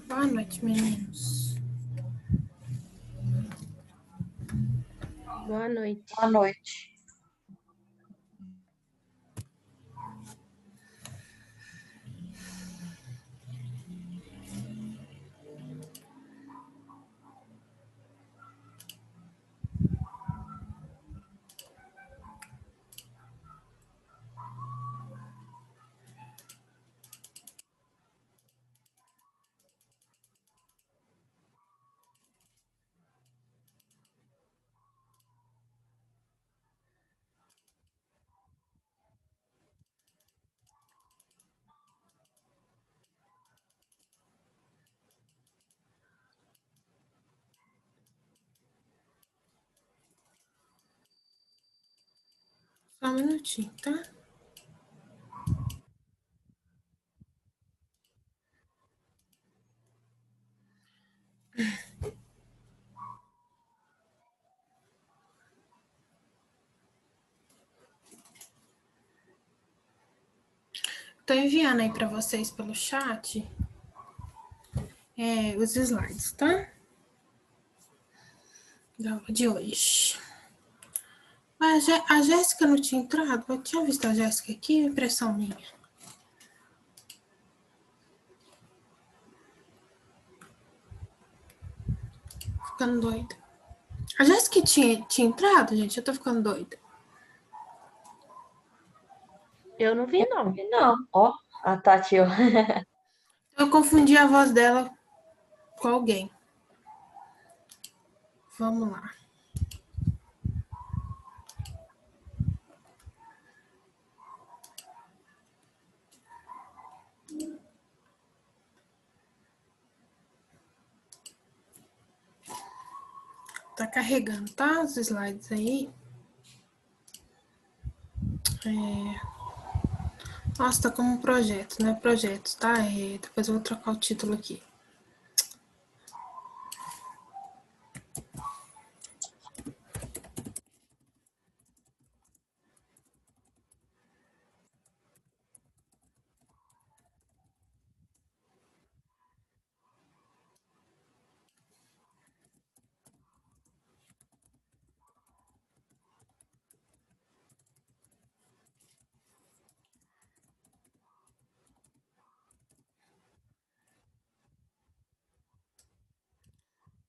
Boa noite, meninos. Boa noite. Boa noite. Só um minutinho, tá? Tô enviando aí para vocês pelo chat os slides, tá? Da aula de hoje. Mas a Jéssica não tinha entrado? Eu tinha visto a Jéssica aqui, impressão minha. Ficando doida. A Jéssica tinha entrado, gente? Eu tô ficando doida. Eu não vi, não. Não, ó, a Tati, ó. Eu confundi a voz dela com alguém. Vamos lá. Tá carregando, tá? Os slides aí. Nossa, tá como um projeto, não é projeto, tá? Depois eu vou trocar o título aqui.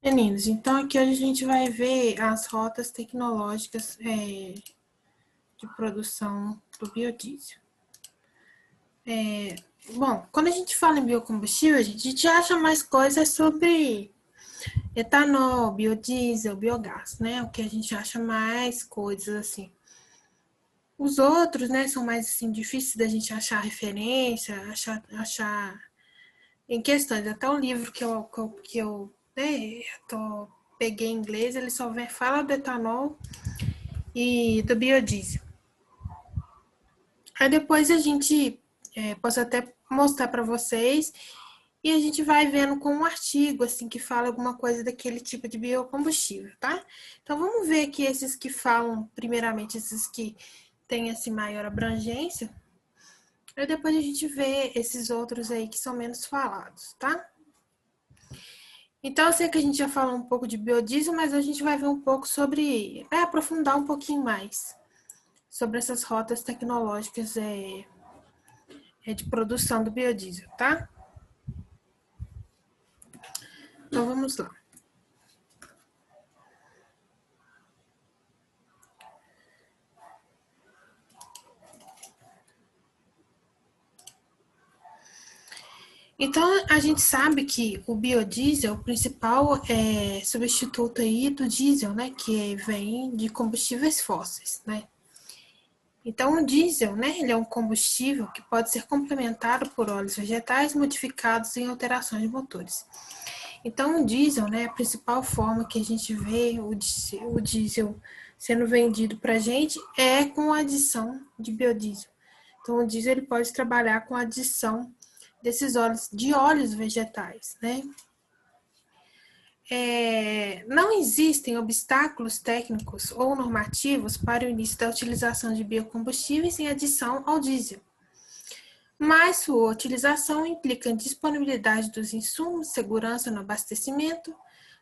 Meninos, então aqui hoje a gente vai ver as rotas tecnológicas de produção do biodiesel. Bom, quando a gente fala em biocombustível, a gente acha mais coisas sobre etanol, biodiesel, biogás, né? O que a gente acha mais coisas assim. Os outros, né, são mais assim, difíceis da gente achar referência, achar em questões. Até o livro que eu peguei em inglês, ele só fala do etanol e do biodiesel. Aí depois a gente, posso até mostrar para vocês, e a gente vai vendo com um artigo, assim, que fala alguma coisa daquele tipo de biocombustível, tá? Então, vamos ver aqui esses que falam, primeiramente, esses que têm, assim, maior abrangência. Aí depois a gente vê esses outros aí que são menos falados, tá? Então, eu sei que a gente já falou um pouco de biodiesel, mas a gente vai ver um pouco sobre, aprofundar um pouquinho mais sobre essas rotas tecnológicas de produção do biodiesel, tá? Então, vamos lá. Então, a gente sabe que o biodiesel, o principal substituto aí do diesel, né, que vem de combustíveis fósseis, né. Então, o diesel, né, ele é um combustível que pode ser complementado por óleos vegetais modificados em alterações de motores. Então, o diesel, né, a principal forma que a gente vê o diesel sendo vendido para a gente é com a adição de biodiesel. Então, o diesel ele pode trabalhar com a adição desses óleos vegetais, né? Não existem obstáculos técnicos ou normativos para o início da utilização de biocombustíveis em adição ao diesel, mas sua utilização implica disponibilidade dos insumos, segurança no abastecimento,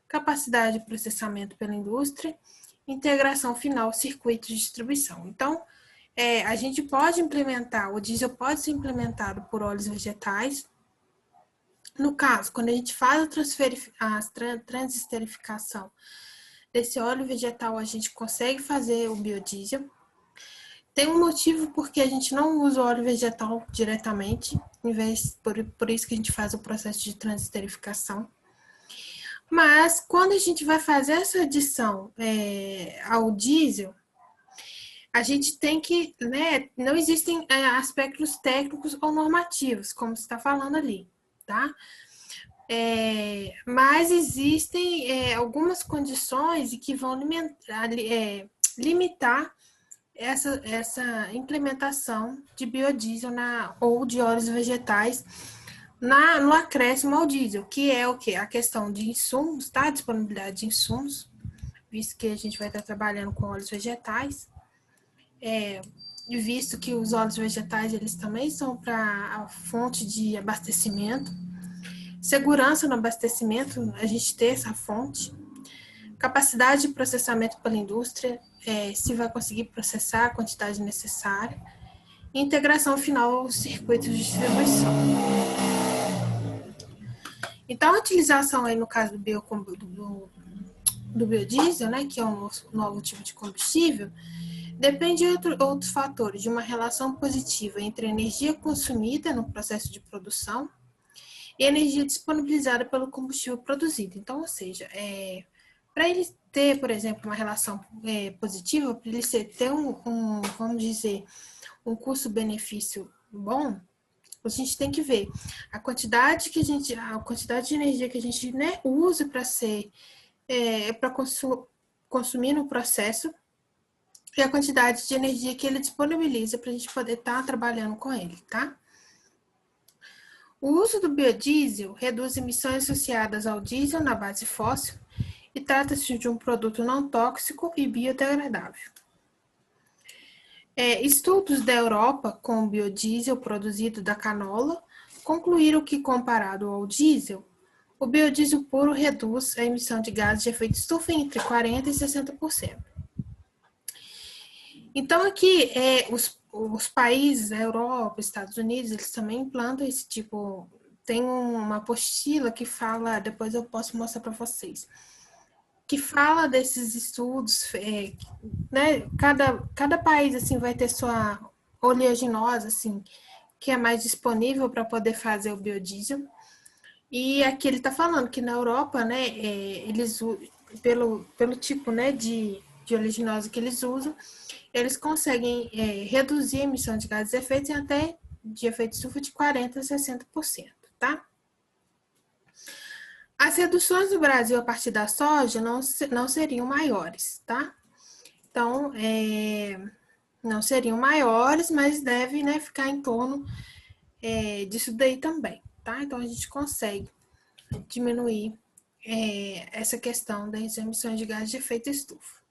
capacidade de processamento pela indústria, integração final ao circuito de distribuição. Então, a gente pode implementar, o diesel pode ser implementado por óleos vegetais. No caso, quando a gente faz a transesterificação desse óleo vegetal, a gente consegue fazer o biodiesel. Tem um motivo porque a gente não usa o óleo vegetal diretamente, por isso que a gente faz o processo de transesterificação. Mas quando a gente vai fazer essa adição ao diesel, a gente tem que, né, não existem aspectos técnicos ou normativos, como você está falando ali, tá? Mas existem algumas condições que vão limitar essa implementação de biodiesel ou de óleos vegetais no acréscimo ao diesel, que é o quê? A questão de insumos, tá? Disponibilidade de insumos, visto que a gente vai estar trabalhando com óleos vegetais, visto que os óleos vegetais eles também são para a fonte de abastecimento. Segurança no abastecimento, a gente ter essa fonte. Capacidade de processamento pela indústria, se vai conseguir processar a quantidade necessária. E integração final aos circuitos de distribuição. Então, a utilização aí no caso do biodiesel, né, que é um novo tipo de combustível, depende de outros fatores, de uma relação positiva entre a energia consumida no processo de produção e energia disponibilizada pelo combustível produzido. Então, ou seja, para ele ter, por exemplo, uma relação positiva, para ele ter vamos dizer, um custo-benefício bom, a gente tem que ver a quantidade de energia que a gente, né, usa para para consumir no processo e a quantidade de energia que ele disponibiliza para a gente poder estar trabalhando com ele, tá? O uso do biodiesel reduz emissões associadas ao diesel na base fóssil e trata-se de um produto não tóxico e biodegradável. Estudos da Europa com o biodiesel produzido da canola concluíram que, comparado ao diesel, o biodiesel puro reduz a emissão de gases de efeito estufa entre 40% e 60%. Então, aqui, os países, a Europa, Estados Unidos, eles também implantam esse tipo. Tem uma apostila que fala, depois eu posso mostrar para vocês, que fala desses estudos, né? Cada país assim vai ter sua oleaginosa, assim, que é mais disponível para poder fazer o biodiesel. E aqui ele está falando que na Europa, né, eles pelo tipo, né, de oleaginosa que eles usam, eles conseguem reduzir a emissão de gases de efeito estufa de 40% a 60%, tá? As reduções no Brasil a partir da soja não seriam maiores, tá? Então, não seriam maiores, mas deve, né, ficar em torno disso daí também, tá? Então, a gente consegue diminuir essa questão das emissões de gás de efeito estufa.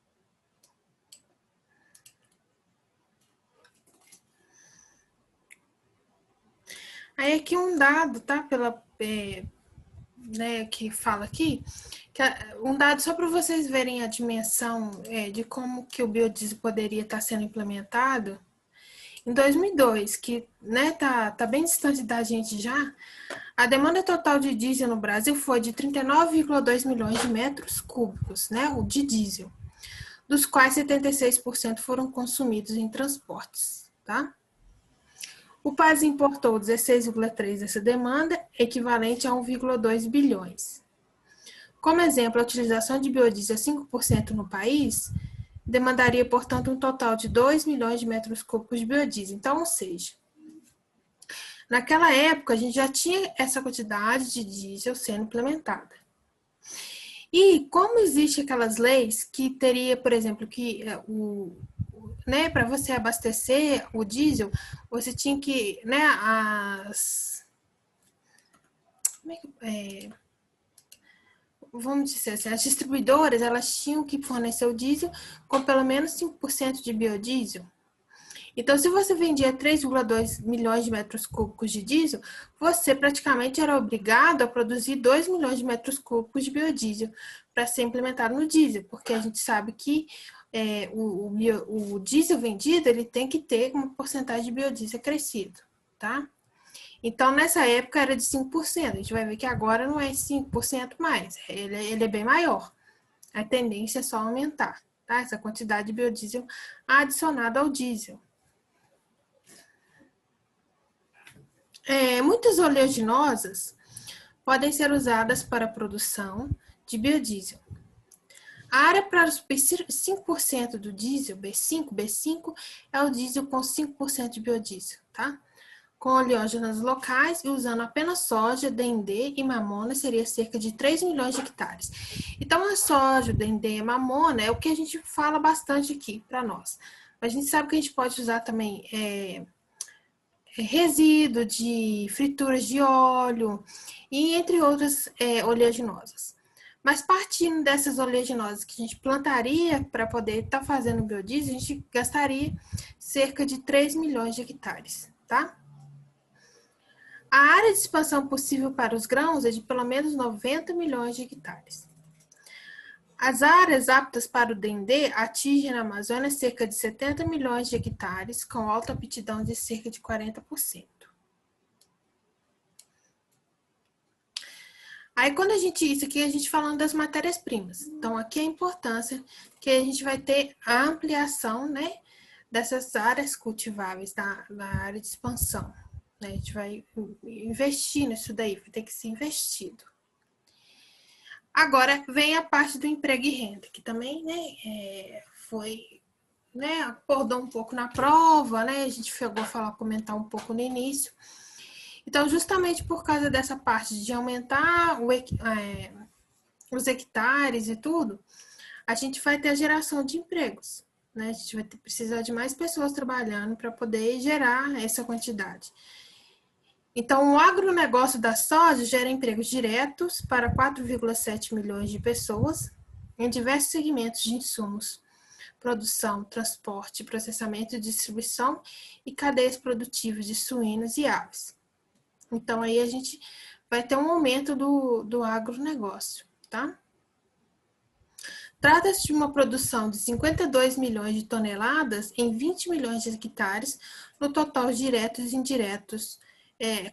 Aí aqui um dado, tá? Que fala aqui, um dado só para vocês verem a dimensão de como que o biodiesel poderia estar sendo implementado. Em 2002, que né, tá bem distante da gente já, a demanda total de diesel no Brasil foi de 39,2 milhões de metros cúbicos, né, de diesel, dos quais 76% foram consumidos em transportes, tá? O país importou 16,3 dessa demanda, equivalente a 1,2 bilhões. Como exemplo, a utilização de biodiesel a 5% no país demandaria, portanto, um total de 2 milhões de metros cúbicos de biodiesel. Então, ou seja, naquela época, a gente já tinha essa quantidade de diesel sendo implementada. E como existe aquelas leis que teria, por exemplo, que para você abastecer o diesel, você tinha que, né, vamos dizer assim, as distribuidoras, elas tinham que fornecer o diesel com pelo menos 5% de biodiesel. Então, se você vendia 3,2 milhões de metros cúbicos de diesel, você praticamente era obrigado a produzir 2 milhões de metros cúbicos de biodiesel para ser implementado no diesel, porque a gente sabe que o diesel vendido, ele tem que ter uma porcentagem de biodiesel crescido, tá? Então, nessa época era de 5%. A gente vai ver que agora não é 5% mais. Ele é bem maior. A tendência é só aumentar, tá? Essa quantidade de biodiesel adicionada ao diesel. Muitas oleaginosas podem ser usadas para a produção de biodiesel. A área para os 5% do diesel, B5 é o diesel com 5% de biodiesel, tá? Com oleógenas locais e usando apenas soja, dendê e mamona, seria cerca de 3 milhões de hectares. Então, a soja, o dendê e a mamona é o que a gente fala bastante aqui para nós. Mas a gente sabe que a gente pode usar também resíduo de frituras de óleo e entre outras oleaginosas. Mas partindo dessas oleaginosas que a gente plantaria para poder estar fazendo biodiesel, a gente gastaria cerca de 3 milhões de hectares, tá? A área de expansão possível para os grãos é de pelo menos 90 milhões de hectares. As áreas aptas para o dendê atingem na Amazônia cerca de 70 milhões de hectares, com alta aptidão de cerca de 40%. Aí, isso aqui a gente falando das matérias-primas. Então, aqui a importância que a gente vai ter a ampliação, né, dessas áreas cultiváveis na área de expansão. Né? A gente vai investir nisso daí, vai ter que ser investido. Agora, vem a parte do emprego e renda, que também, né, abordou um pouco na prova, né, a gente chegou a comentar um pouco no início. Então, justamente por causa dessa parte de aumentar os hectares e tudo, a gente vai ter a geração de empregos, né, a gente vai precisar de mais pessoas trabalhando para poder gerar essa quantidade. Então, o agronegócio da soja gera empregos diretos para 4,7 milhões de pessoas em diversos segmentos de insumos, produção, transporte, processamento, distribuição e cadeias produtivas de suínos e aves. Então, aí a gente vai ter um aumento do agronegócio, tá? Trata-se de uma produção de 52 milhões de toneladas em 20 milhões de hectares, no total diretos e indiretos,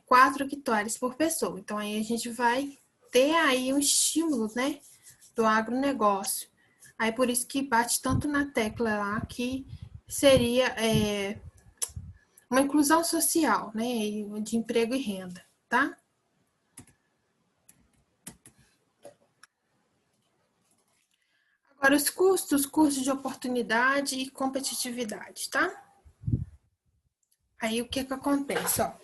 4 hectares por pessoa. Então, aí a gente vai ter aí um estímulo, né, do agronegócio. Aí, por isso que bate tanto na tecla lá que seria uma inclusão social, né, de emprego e renda, tá? Agora, os custos de oportunidade e competitividade, tá? Aí, o que acontece, ó?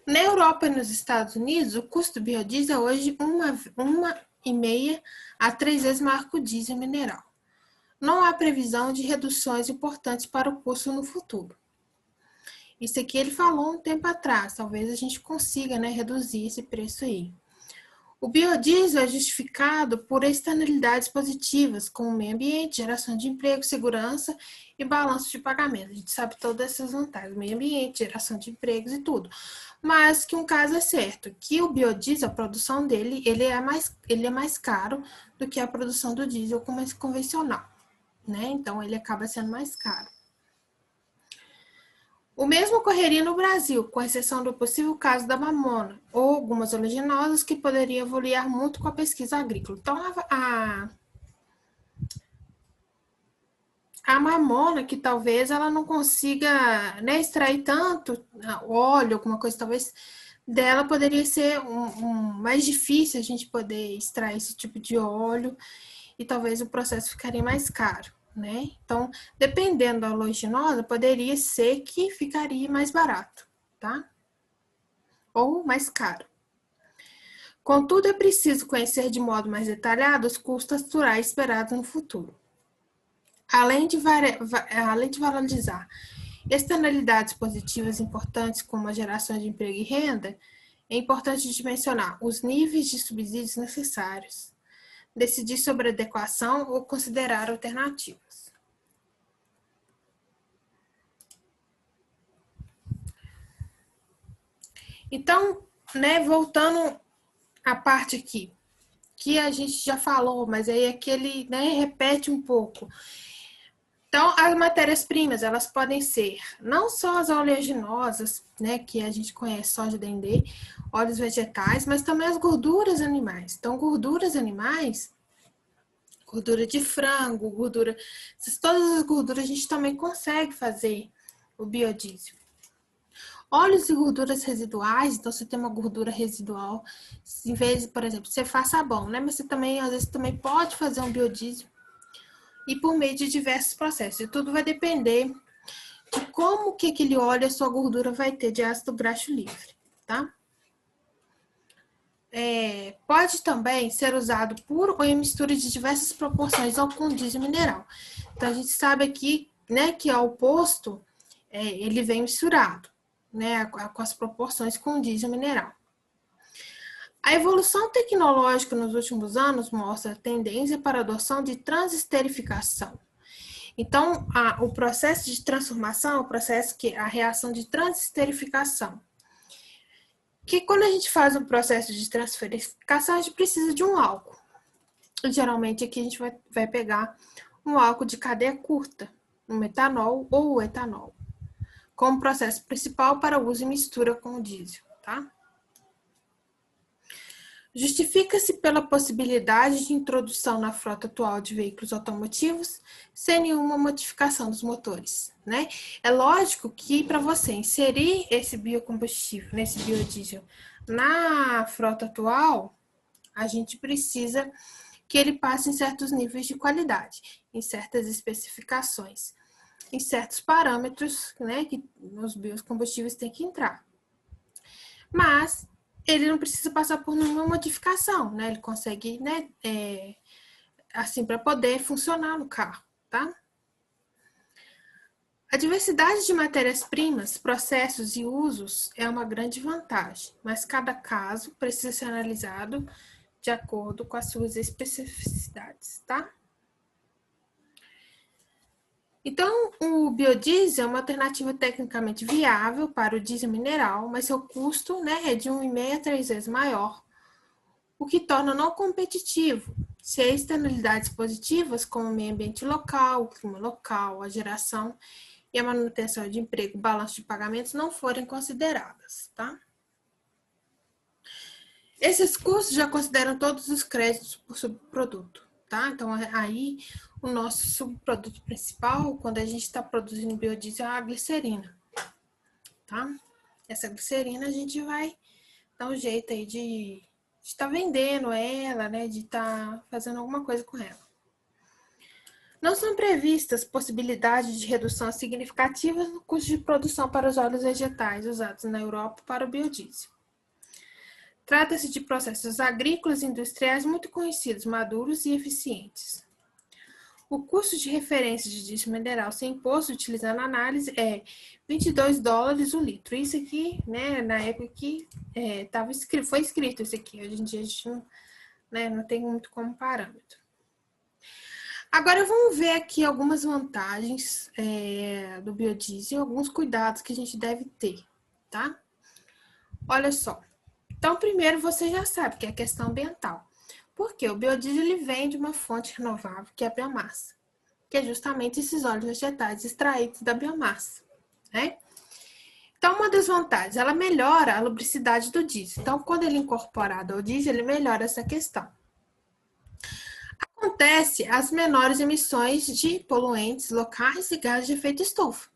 Na Europa e nos Estados Unidos, o custo do biodiesel é hoje 1,5 a 3 vezes maior que o diesel mineral. não há previsão de reduções importantes para o custo no futuro. Isso aqui ele falou um tempo atrás, talvez a gente consiga, né, reduzir esse preço aí. O biodiesel é justificado por externalidades positivas, como meio ambiente, geração de emprego, segurança e balanço de pagamento. A gente sabe todas essas vantagens, meio ambiente, geração de empregos e tudo. Mas que um caso é certo, que o biodiesel, a produção dele, ele é mais caro do que a produção do diesel convencional, né? Então, ele acaba sendo mais caro. O mesmo ocorreria no Brasil, com exceção do possível caso da mamona, ou algumas oleaginosas que poderiam evoluir muito com a pesquisa agrícola. Então, a mamona, que talvez ela não consiga, né, extrair tanto óleo, alguma coisa, talvez dela poderia ser mais difícil a gente poder extrair esse tipo de óleo e talvez o processo ficaria mais caro, né? Então, dependendo da oleaginosa, poderia ser que ficaria mais barato, tá? Ou mais caro. Contudo, é preciso conhecer de modo mais detalhado os custos naturais esperados no futuro. Além de valorizar externalidades positivas importantes, como a geração de emprego e renda, é importante dimensionar os níveis de subsídios necessários, decidir sobre adequação ou considerar alternativas. Então, né, voltando à parte aqui, que a gente já falou, mas aí aquele, né, repete um pouco. Então, as matérias-primas, elas podem ser não só as oleaginosas, né, que a gente conhece, soja, dendê, óleos vegetais, mas também as gorduras animais. Então, gorduras animais, gordura de frango, todas as gorduras a gente também consegue fazer o biodiesel. Óleos e gorduras residuais, então você tem uma gordura residual, em vez, por exemplo, você faz sabão, né, mas você também, às vezes, também pode fazer um biodiesel e por meio de diversos processos. E tudo vai depender de como que aquele óleo, a sua gordura vai ter de ácido graxo livre, tá? Pode também ser usado puro ou em mistura de diversas proporções ou com diesel mineral. Então, a gente sabe aqui, né, que ao posto, ele vem misturado, né, com as proporções com diesel mineral. A evolução tecnológica nos últimos anos mostra a tendência para a adoção de transesterificação. Então, o processo de transformação, a reação de transesterificação. Que quando a gente faz um processo de transesterificação, a gente precisa de um álcool. Geralmente aqui a gente vai pegar um álcool de cadeia curta, um metanol ou o etanol, como processo principal para uso e mistura com o diesel, tá? Justifica-se pela possibilidade de introdução na frota atual de veículos automotivos sem nenhuma modificação dos motores, né? É lógico que para você inserir esse biocombustível, esse biodiesel na frota atual, a gente precisa que ele passe em certos níveis de qualidade, em certas especificações, em certos parâmetros, né, que os biocombustíveis têm que entrar. Mas ele não precisa passar por nenhuma modificação, né? Ele consegue, né, assim, para poder funcionar no carro, tá? A diversidade de matérias-primas, processos e usos é uma grande vantagem, mas cada caso precisa ser analisado de acordo com as suas especificidades, tá? Então, o biodiesel é uma alternativa tecnicamente viável para o diesel mineral, mas seu custo, né, é de 1,5 a 3 vezes maior, o que torna não competitivo se as externalidades positivas, como o meio ambiente local, o clima local, a geração e a manutenção de emprego, balanço de pagamentos não forem consideradas, tá? Esses custos já consideram todos os créditos por subproduto, tá? Então, aí, o nosso subproduto principal, quando a gente está produzindo biodiesel, é a glicerina, tá? Essa glicerina a gente vai dar um jeito aí de estar vendendo ela, né? De estar fazendo alguma coisa com ela. Não são previstas possibilidades de redução significativa no custo de produção para os óleos vegetais usados na Europa para o biodiesel. Trata-se de processos agrícolas e industriais muito conhecidos, maduros e eficientes. O custo de referência de diesel mineral sem imposto, utilizando a análise, é $22 o litro. Isso aqui, né, na época que foi escrito isso aqui. Hoje em dia a gente não tem muito como parâmetro. Agora vamos ver aqui algumas vantagens do biodiesel, alguns cuidados que a gente deve ter, tá? Olha só. Então, primeiro você já sabe que é a questão ambiental. Porque o biodiesel ele vem de uma fonte renovável, que é a biomassa, que é justamente esses óleos vegetais extraídos da biomassa, né? Então, uma das vantagens, ela melhora a lubricidade do diesel. Então, quando ele é incorporado ao diesel, ele melhora essa questão. Acontece as menores emissões de poluentes locais e gases de efeito estufa.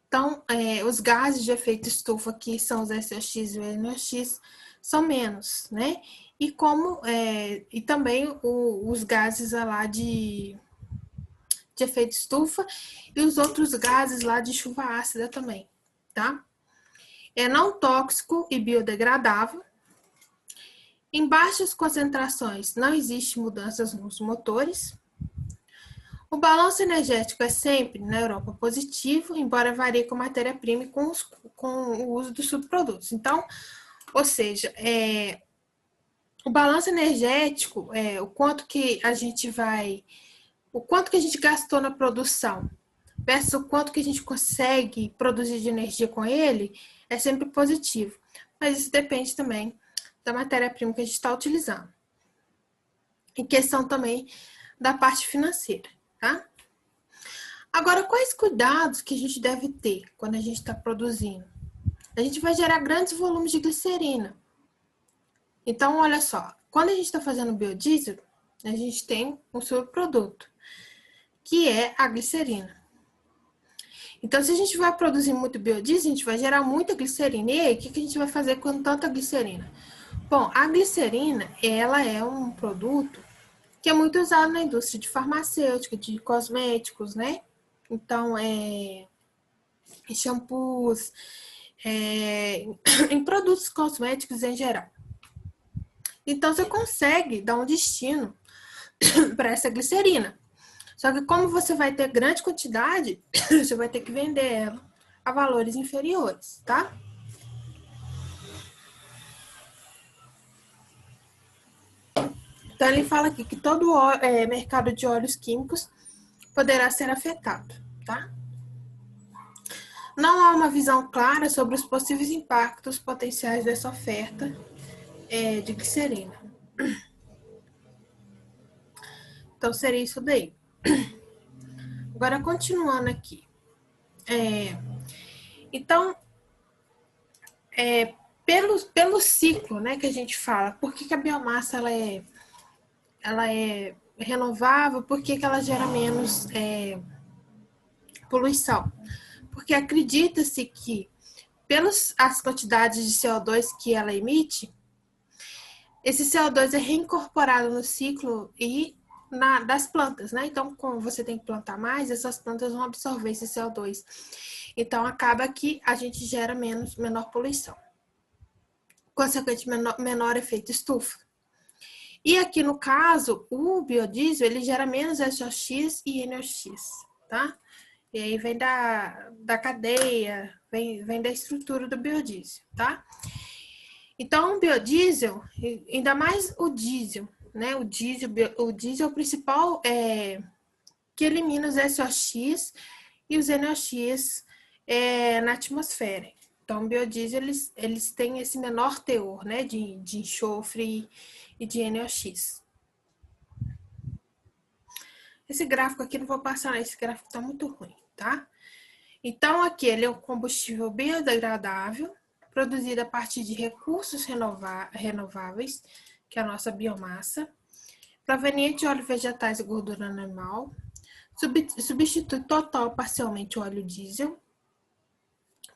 Então, os gases de efeito estufa, que são os SOX e o NOx, são menos, né? E também os gases lá de efeito estufa e os outros gases lá de chuva ácida também, tá? É não tóxico e biodegradável. Em baixas concentrações não existe mudanças nos motores. O balanço energético é sempre, na Europa, positivo, embora varie com matéria-prima e com o uso dos subprodutos. Então, ou seja, o balanço energético, o quanto que a gente gastou na produção versus o quanto que a gente consegue produzir de energia com ele, é sempre positivo. Mas isso depende também da matéria-prima que a gente está utilizando. Em questão também da parte financeira, tá? Agora, quais cuidados que a gente deve ter quando a gente está produzindo? A gente vai gerar grandes volumes de glicerina. Então, olha só, quando a gente está fazendo biodiesel, a gente tem um subproduto, que é a glicerina. Então, se a gente vai produzir muito biodiesel, a gente vai gerar muita glicerina. E aí, o que a gente vai fazer com tanta glicerina? Bom, a glicerina, ela é um produto que é muito usado na indústria de farmacêutica, de cosméticos, né? Então, shampoos, em produtos cosméticos em geral. Então, você consegue dar um destino para essa glicerina. Só que como você vai ter grande quantidade, você vai ter que vender ela a valores inferiores, tá? Então, ele fala aqui que todo mercado de óleos químicos poderá ser afetado, tá? Não há uma visão clara sobre os possíveis impactos potenciais dessa oferta de glicerina. Então, seria isso daí. Agora, continuando aqui. Então, pelo ciclo, né, que a gente fala, por que a biomassa ela é renovável, por que ela gera menos poluição? Porque acredita-se que, pelas as quantidades de CO2 que ela emite, esse CO2 é reincorporado no ciclo e das plantas, né? Então, como você tem que plantar mais, essas plantas vão absorver esse CO2. Então, acaba que a gente gera menor poluição. Consequentemente, menor efeito estufa. E aqui, no caso, o biodiesel, ele gera menos SOX e NOx, tá? E aí vem da cadeia, vem da estrutura do biodiesel, tá? Então, o biodiesel, ainda mais o diesel, né? O diesel é o principal que elimina os SOX e os NOx na atmosfera. Então, o biodiesel, eles têm esse menor teor, né? De enxofre e de NOx. Esse gráfico aqui não vou passar, esse gráfico tá muito ruim, tá? Então, aqui ele é um combustível biodegradável, produzido a partir de recursos renováveis, que é a nossa biomassa, proveniente de óleo vegetais e gordura animal, substitui total ou parcialmente o óleo diesel,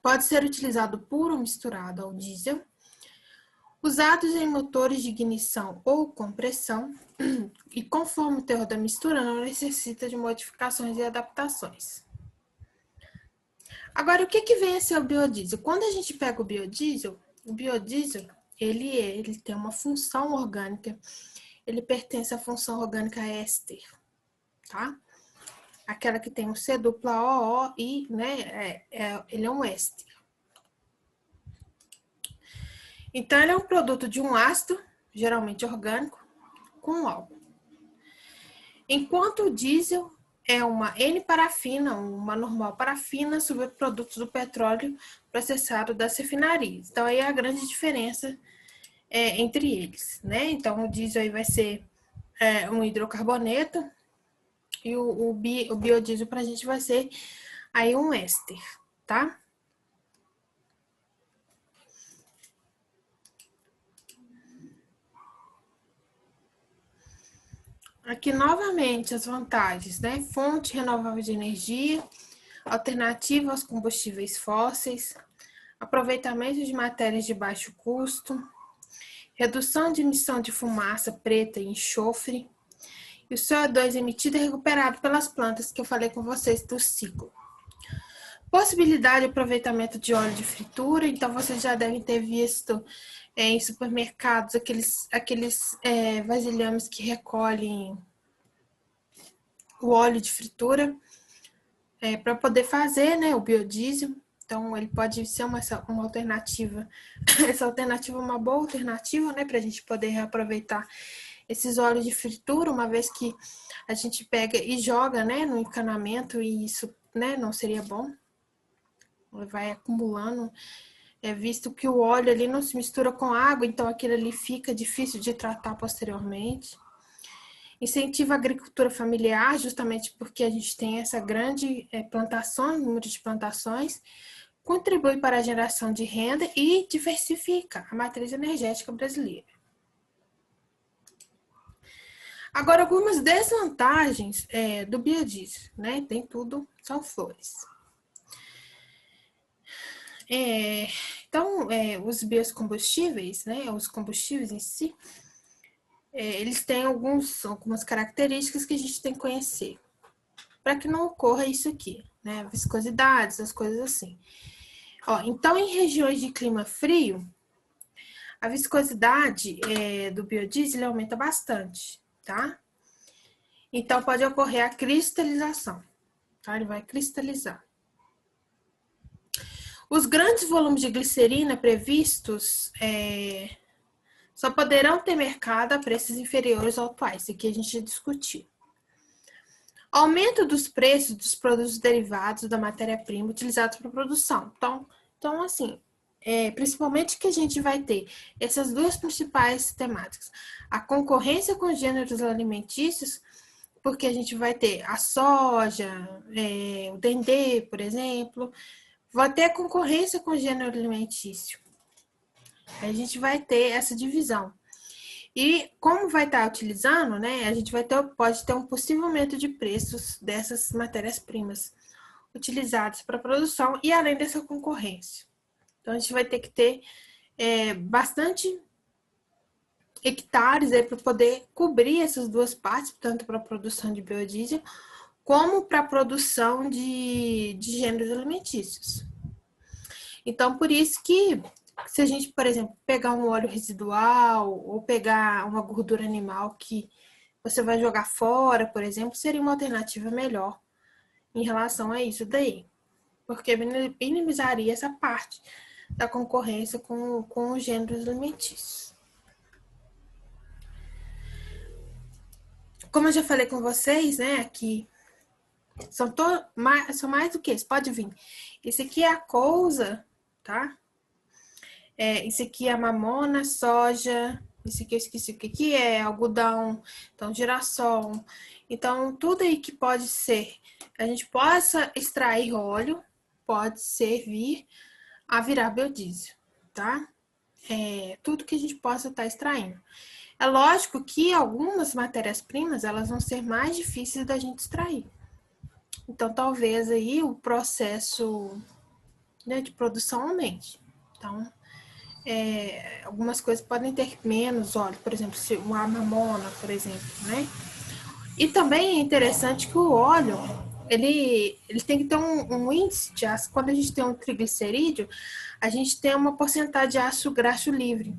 pode ser utilizado puro ou misturado ao diesel, usados em motores de ignição ou compressão, e conforme o teor da mistura, não necessita de modificações e adaptações. Agora, o que vem a ser o biodiesel? Quando a gente pega o biodiesel, ele tem uma função orgânica, ele pertence à função orgânica éster. tá? Aquela que tem um C dupla OO e, né, ele é um éster. Então, ele é um produto de um ácido, geralmente orgânico, com álcool. Enquanto o diesel é uma N-parafina, uma normal parafina, subproduto do petróleo processado das refinarias. Então, aí é a grande diferença entre eles, né? Então, o diesel aí vai ser um hidrocarboneto e o biodiesel para a gente vai ser aí um éster, tá? Aqui, novamente, as vantagens, né? Fonte renovável de energia, alternativa aos combustíveis fósseis, aproveitamento de matérias de baixo custo, redução de emissão de fumaça preta e enxofre, e o CO2 emitido é recuperado pelas plantas que eu falei com vocês do ciclo. Possibilidade de aproveitamento de óleo de fritura, então vocês já devem ter visto em supermercados aqueles vasilhames que recolhem o óleo de fritura para poder fazer, né, o biodiesel. Então, ele pode ser uma alternativa. Essa alternativa é uma boa alternativa, né, para a gente poder reaproveitar esses óleos de fritura, uma vez que a gente pega e joga, né, no encanamento, e isso, né, não seria bom. Vai acumulando, visto que o óleo ali não se mistura com água, então aquilo ali fica difícil de tratar posteriormente. Incentiva a agricultura familiar, justamente porque a gente tem essa grande plantação, número de plantações, contribui para a geração de renda e diversifica a matriz energética brasileira. Agora, algumas desvantagens do biodiesel, né? Tem tudo, são flores. Então, os biocombustíveis, né? Os combustíveis em si, eles têm algumas características que a gente tem que conhecer para que não ocorra isso aqui, né? Viscosidades, as coisas assim. Então, em regiões de clima frio, a viscosidade do biodiesel aumenta bastante, tá? Então, pode ocorrer a cristalização, tá? Ele vai cristalizar. Os grandes volumes de glicerina previstos só poderão ter mercado a preços inferiores aos atuais, isso aqui a gente discutiu. Aumento dos preços dos produtos derivados da matéria-prima utilizados para a produção. Então assim, principalmente que a gente vai ter essas duas principais temáticas. A concorrência com gêneros alimentícios, porque a gente vai ter a soja, o dendê, por exemplo, vai ter a concorrência com o gênero alimentício. A gente vai ter essa divisão. E como vai estar utilizando, né, a gente pode ter um possível aumento de preços dessas matérias-primas utilizadas para a produção e além dessa concorrência. Então, a gente vai ter que ter bastante hectares para poder cobrir essas duas partes, tanto para a produção de biodiesel, como para a produção de gêneros alimentícios. Então, por isso que, se a gente, por exemplo, pegar um óleo residual ou pegar uma gordura animal que você vai jogar fora, por exemplo, seria uma alternativa melhor em relação a isso daí. Porque minimizaria essa parte da concorrência com os gêneros alimentícios. Como eu já falei com vocês, né, aqui são mais do que isso, pode vir. Esse aqui é a couza, tá? Esse aqui é a mamona, soja, esse aqui eu esqueci o que é, algodão, então girassol. Então, tudo aí que pode ser, a gente possa extrair óleo, pode servir a virar biodiesel, tá? Tudo que a gente possa estar extraindo. É lógico que algumas matérias-primas, elas vão ser mais difíceis da gente extrair. Então, talvez aí o processo, né, de produção aumente. Então, algumas coisas podem ter menos óleo, por exemplo, uma mamona, por exemplo, né? E também é interessante que o óleo, ele tem que ter um índice de ácido. Quando a gente tem um triglicerídeo, a gente tem uma porcentagem de ácido graxo livre.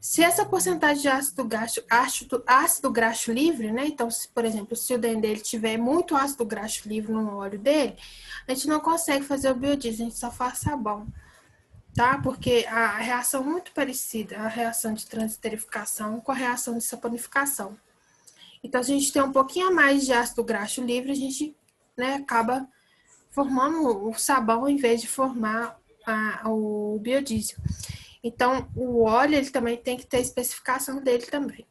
Se essa porcentagem de ácido graxo livre, né? Então, se, por exemplo, se o dendê ele tiver muito ácido graxo livre no óleo dele, a gente não consegue fazer o biodiesel, a gente só faz sabão, tá? Porque a reação é muito parecida, a reação de transesterificação com a reação de saponificação. Então, se a gente tem um pouquinho a mais de ácido graxo livre, a gente, né, acaba formando o sabão em vez de formar o biodiesel. Então, o óleo, ele também tem que ter a especificação dele também.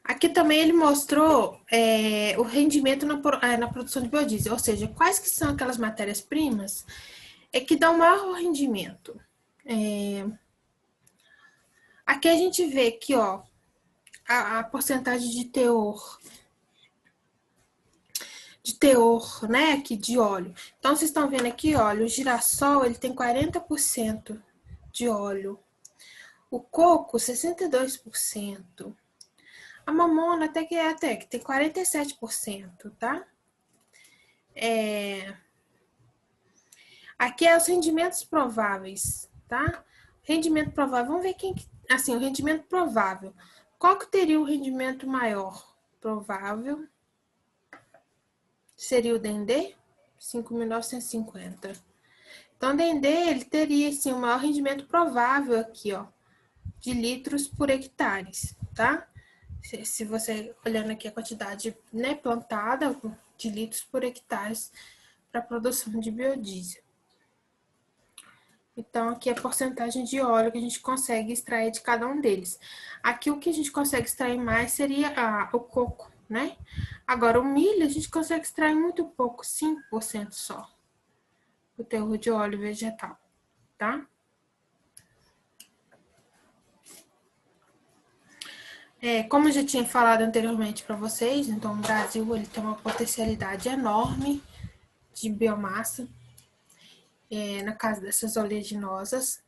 Aqui também ele mostrou o rendimento na produção de biodiesel, ou seja, quais que são aquelas matérias-primas que dão maior rendimento. Aqui a gente vê que, ó, a porcentagem de teor, né, aqui de óleo. Então, vocês estão vendo aqui, olha, o girassol, ele tem 40% de óleo. O coco, 62%. A mamona até que tem 47%, tá? Aqui é os rendimentos prováveis, tá? Rendimento provável, vamos ver quem... Assim, o rendimento provável. Qual que teria o rendimento maior? Provável. Seria o dendê? 5.950. Então, o dendê, ele teria, assim, o maior rendimento provável aqui, ó, de litros por hectares, tá? Se você olhando aqui a quantidade, né, plantada de litros por hectares para a produção de biodiesel. Então, aqui é a porcentagem de óleo que a gente consegue extrair de cada um deles. Aqui, o que a gente consegue extrair mais seria o coco, né? Agora, o milho, a gente consegue extrair muito pouco, 5% só, o teor de óleo vegetal, tá? Como eu já tinha falado anteriormente para vocês, então o Brasil ele tem uma potencialidade enorme de biomassa na casa dessas oleaginosas.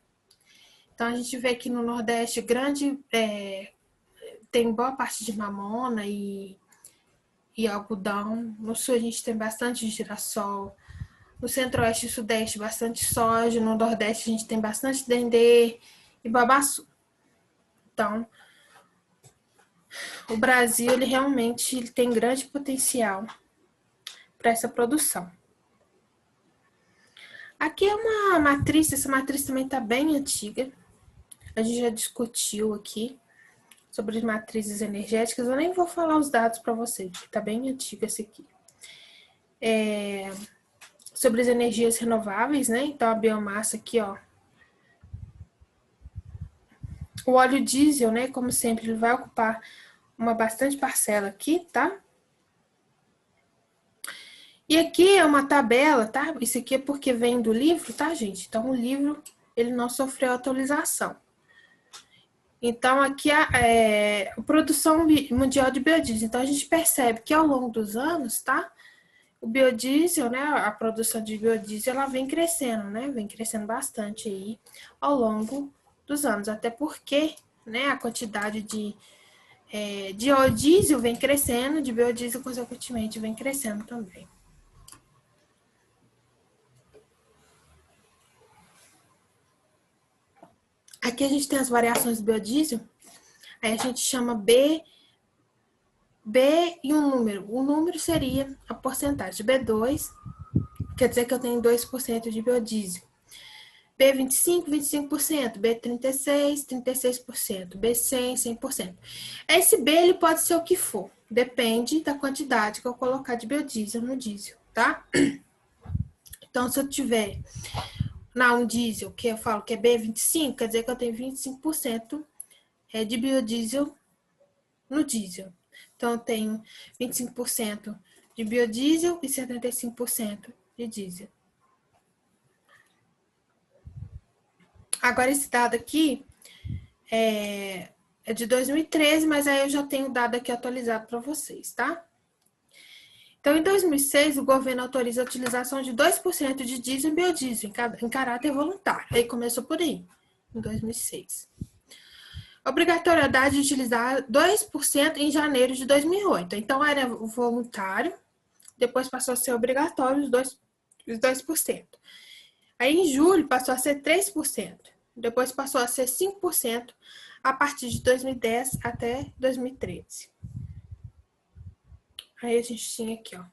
Então a gente vê que no Nordeste tem boa parte de mamona e algodão. No Sul a gente tem bastante girassol. No Centro-Oeste e Sudeste bastante soja. No Nordeste a gente tem bastante dendê e babaçu. Então o Brasil, ele realmente tem grande potencial para essa produção. Aqui é uma matriz, essa matriz também está bem antiga. A gente já discutiu aqui sobre as matrizes energéticas. Eu nem vou falar os dados para vocês, porque está bem antiga essa aqui. Sobre as energias renováveis, né? Então, a biomassa aqui, ó. O óleo diesel, né? Como sempre, ele vai ocupar uma bastante parcela aqui, tá? E aqui é uma tabela, tá? Isso aqui é porque vem do livro, tá, gente? Então, o livro, ele não sofreu atualização. Então, aqui a produção mundial de biodiesel. Então, a gente percebe que ao longo dos anos, tá? O biodiesel, né? A produção de biodiesel, ela vem crescendo, né? Vem crescendo bastante aí ao longo dos anos. Até porque, né? A quantidade de diesel vem crescendo, de biodiesel, consequentemente, vem crescendo também. Aqui a gente tem as variações do biodiesel, aí a gente chama B e um número. O número seria a porcentagem. B2, quer dizer que eu tenho 2% de biodiesel. B25, 25%. B36, 36%. B100, 100%. Esse B, ele pode ser o que for. Depende da quantidade que eu colocar de biodiesel no diesel, tá? Então, se eu tiver um diesel, que eu falo que é B25, quer dizer que eu tenho 25% de biodiesel no diesel. Então, eu tenho 25% de biodiesel e 75% de diesel. Agora, esse dado aqui é de 2013, mas aí eu já tenho o dado aqui atualizado para vocês, tá? Então, em 2006, o governo autoriza a utilização de 2% de diesel e biodiesel em caráter voluntário. Aí começou por aí, em 2006. Obrigatoriedade de utilizar 2% em janeiro de 2008. Então, era voluntário, depois passou a ser obrigatório os 2%. Aí em julho passou a ser 3%, depois passou a ser 5% a partir de 2010 até 2013. Aí a gente tinha aqui, ó,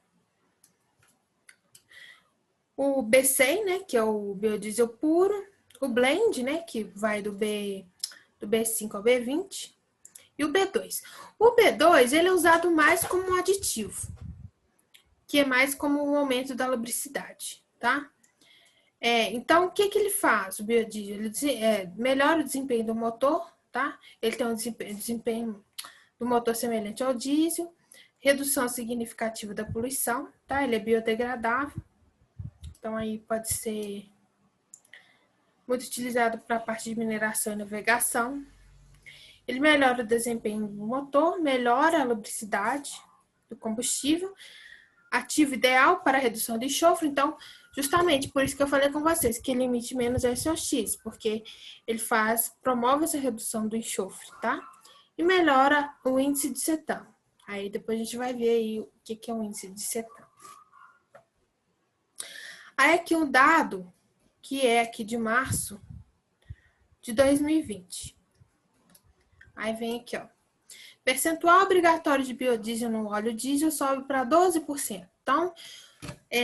o B100, né, que é o biodiesel puro, o blend, né, que vai do B5 ao B20, e o B2. O B2, ele é usado mais como um aditivo, que é mais como um aumento da lubricidade, tá? Então, o que ele faz, o biodiesel? Ele melhora o desempenho do motor, tá? Ele tem um desempenho do motor semelhante ao diesel, redução significativa da poluição, tá? Ele é biodegradável, então aí pode ser muito utilizado para a parte de mineração e navegação. Ele melhora o desempenho do motor, melhora a lubricidade do combustível, ativo ideal para a redução de enxofre. Então, justamente por isso que eu falei com vocês que ele emite menos SOx, porque ele promove essa redução do enxofre, tá? E melhora o índice de cetano. Aí depois a gente vai ver aí o que é o índice de cetano. Aí aqui um dado que é aqui de março de 2020. Aí vem aqui, ó. Percentual obrigatório de biodiesel no óleo diesel sobe para 12%. Então,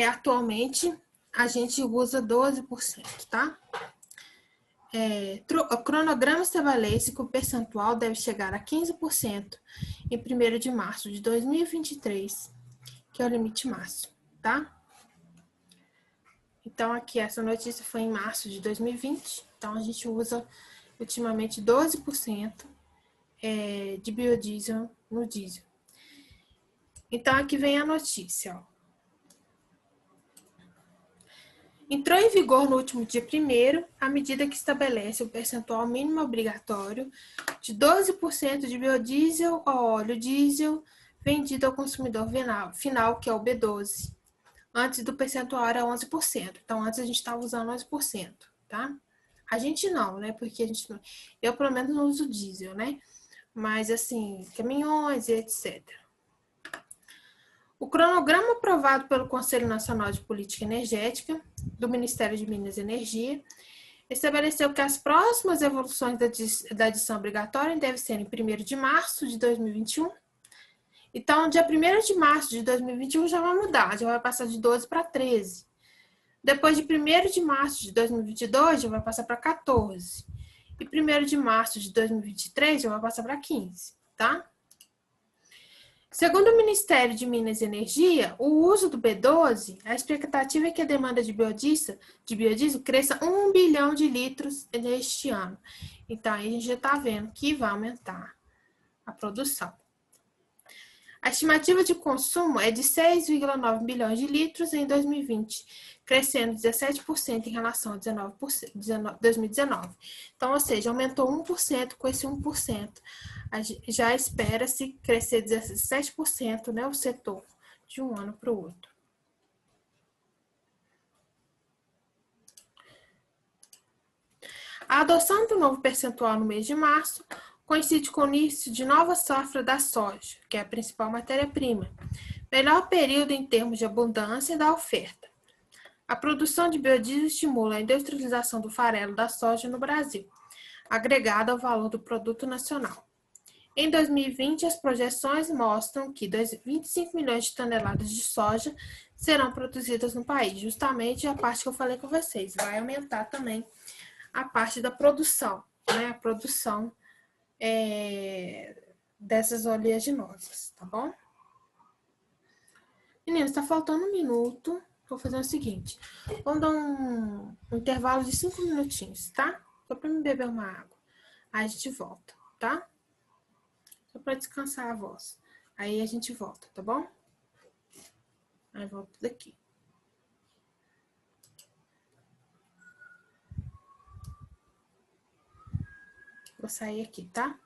atualmente, a gente usa 12%, tá? O cronograma estabelece que o percentual deve chegar a 15% em 1º de março de 2023, que é o limite máximo, tá? Então, aqui, essa notícia foi em março de 2020. Então, a gente usa, ultimamente, 12% de biodiesel no diesel. Então, aqui vem a notícia, ó. Entrou em vigor no último dia 1º a medida que estabelece o percentual mínimo obrigatório de 12% de biodiesel ou óleo diesel vendido ao consumidor final, que é o B12. Antes do percentual era 11%. Então, antes a gente estava usando 11%, tá? A gente não, né? Porque eu, pelo menos, não uso diesel, né? Mas, assim, caminhões e etc. O cronograma aprovado pelo Conselho Nacional de Política Energética, do Ministério de Minas e Energia, estabeleceu que as próximas evoluções da adição obrigatória devem ser em 1º de março de 2021. Então, dia 1º de março de 2021 já vai mudar, já vai passar de 12 para 13. Depois de 1º de março de 2022, já vai passar para 14. E 1º de março de 2023 já vai passar para 15, tá? Segundo o Ministério de Minas e Energia, o uso do B12, a expectativa é que a demanda de biodiesel cresça 1 bilhão de litros neste ano. Então, aí a gente já está vendo que vai aumentar a produção. A estimativa de consumo é de 6,9 bilhões de litros em 2020, crescendo 17% em relação a 2019. Então, ou seja, aumentou 1% com esse 1%. Já espera-se crescer 17%, né, o setor, de um ano para o outro. A adoção do novo percentual no mês de março coincide com o início de nova safra da soja, que é a principal matéria-prima. Melhor período em termos de abundância da oferta. A produção de biodiesel estimula a industrialização do farelo da soja no Brasil, agregada ao valor do produto nacional. Em 2020, as projeções mostram que 25 milhões de toneladas de soja serão produzidas no país. Justamente a parte que eu falei com vocês. Vai aumentar também a parte da produção, né? A produção dessas oleaginosas, tá bom? Meninas, tá faltando 1 minuto. Vou fazer o seguinte. Vamos dar um intervalo de 5 minutinhos, tá? Só pra me beber uma água. Aí a gente volta, tá? Só pra descansar a voz. Aí a gente volta, tá bom? Aí volto daqui. Vou sair aqui, tá?